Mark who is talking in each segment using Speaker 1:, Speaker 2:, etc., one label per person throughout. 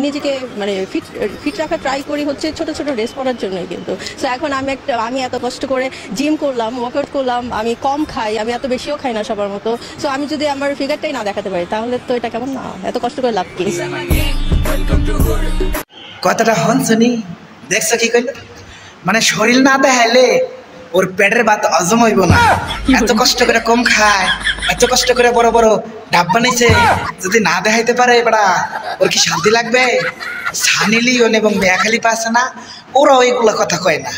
Speaker 1: নিজেকে মানে ফিট রাখা ট্রাই করি হচ্ছে ছোট ছোট ড্রেস পরার জন্যই কিন্তু। সো এখন আমি এত কষ্ট করে জিম করলাম, ওয়ার্কআউট করলাম, আমি কম খাই, আমি এত বেশিও খাই না সবার মতো। সো আমি যদি আমার ফিগারটাই না দেখাতে পারি তাহলে তো এটা কেমন না, এত কষ্ট করে লাভ কি?
Speaker 2: কথাটা হন শুনি, দেখছো কি কইল? মানে শরীর না দেখাইলে ওর পেটের ভাত হজম হইব না। এত কষ্ট করে কম খায়, এত কষ্ট করে বড় বড় ডাব বানাইছে, যদি না দেখাইতে পারে বেড়া ওর কি শান্তি লাগবে? সানি লিওন এবং মেয়া খালিফা আছে না, ওরা ওইগুলা কথা কয় না।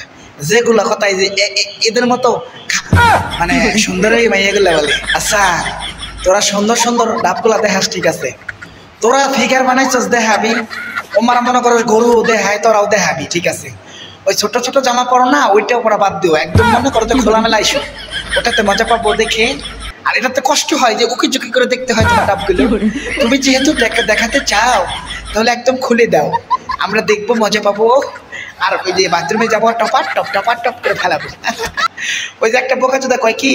Speaker 2: যেগুলা কথা এদের মতো মানে সুন্দরই মাইয়াগুলা বলে। আচ্ছা তোরা সুন্দর সুন্দর ডাবগুলা দেখাস ঠিক আছে, তোরা ফিগার বানাইছস দেখাবি, ওমারা মনে করো গরু দেখায় তোরাও দেখাবি ঠিক আছে। ওই ছোট ছোট জামা পরো না, ওইটাও পরা বাদ দিও, একদম মনে করো যে খোলামেলা আইসো, ওটাতে মজা পাবো দেখে। আর এটাতে কষ্ট হয় যে উকি ঝুঁকি করে দেখতে হয় তোমার ডাবগুলো। তুমি যেহেতু দেখাতে চাও তাহলে একদম খুলে দাও, আমরা দেখবো, মজা পাবো। আর ওই যে বাথরুমে যাবো টপার টপ করে ফেলাবো। ওই যে একটা বোকাচোদা কয় কি,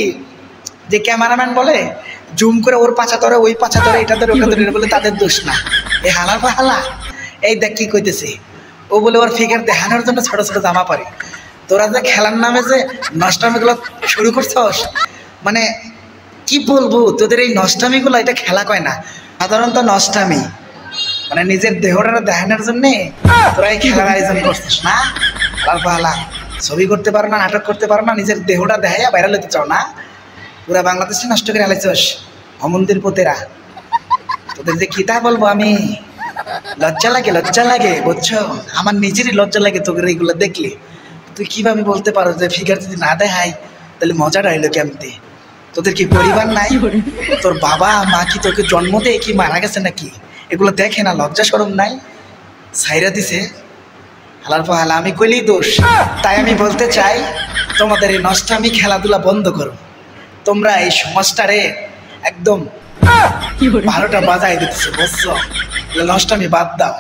Speaker 2: যে ক্যামেরাম্যান বলে জুম করে ওর পাছা ধরে, ওই পাছা ধরে, এটা ধরে, ওটা ধরে, বলে তাদের দোষ না। এই হালার পা হালা, এই দেখ কি কইতেছে, ও বলে ওর ফিগার দেখানোর জন্য ছোট ছোট জামা পরে। তোরা যে খেলার নামে যে নষ্টামিগুলো শুরু করছস, মানে কি বলবো, তোদের এই নষ্টামিগুলো এটা খেলা কয় না, সাধারণত নষ্টামি, মানে নিজের দেহটা দেখানোর জন্য তোরা এই খেলার আয়োজন করছিস না। হালার পা হালা, ছবি করতে পারো না, নাটক করতে পারো না, নিজের দেহটা দেখাইয়া ভাইরাল হতে চাও না। পুরা বাংলাদেশে নষ্ট করে আলাইছস অমন্দির পোতেরা। তোদের যে কিতা বলবো আমি, লজ্জা লাগে বুঝছো, আমার নিজেরই লজ্জা লাগে তোদের এইগুলো দেখলে। তুই কিভাবে বলতে পারো যে ফিগার যদি না দেখাই তাহলে মজাটা হইলো কেমতে? তোদের কি পরিবার নাই? তোর বাবা মা কি তোকে জন্ম দিয়ে কি মারা গেছে নাকি? এগুলো দেখে না, লজ্জা শরম নাই, ছাইরা দিছে। হালার পা হালা, আমি কইলেই দোষ। তাই আমি বলতে চাই তোমাদের এই নষ্টামি খেলাধুলা বন্ধ করো। তোমরা এই সমাজটারে একদম 12টা বাজায় দিতেছো বুঝছো, নষ্টামি বাদ দাও।